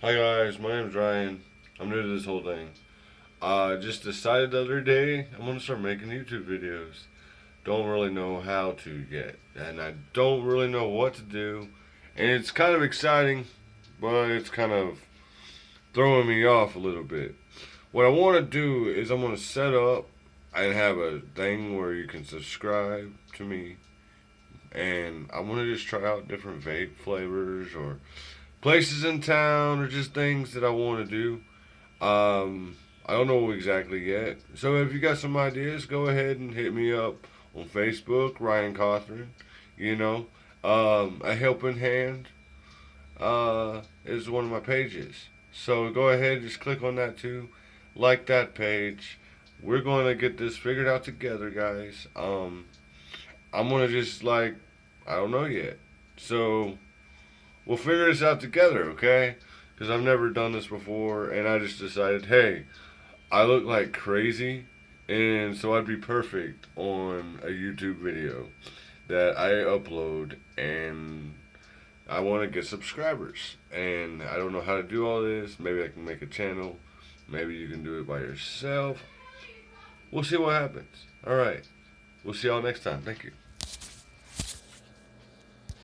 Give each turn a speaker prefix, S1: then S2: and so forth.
S1: Hi guys, my name's Ryan. I'm new to this whole thing. I just decided the other day I'm gonna start making YouTube videos. Don't really know how to yet, and I don't really know what to do. And it's kind of exciting, but it's kind of throwing me off a little bit. What I want to do is I'm gonna set up and have a thing where you can subscribe to me, and I want to just try out different vape flavors or places in town or just things that I want to do. I don't know exactly yet. So if you got some ideas, go ahead and hit me up on Facebook, Ryan Cothran. You know, a helping hand is one of my pages. So go ahead, just click on that too, like that page. We're going to get this figured out together, guys. I'm gonna just I don't know yet. So we'll figure this out together, okay? Because I've never done this before, and I just decided, hey, I look like crazy, and so I'd be perfect on a YouTube video that I upload, and I want to get subscribers. And I don't know how to do all this. Maybe I can make a channel. Maybe you can do it by yourself. We'll see what happens. All right. We'll see y'all next time. Thank you.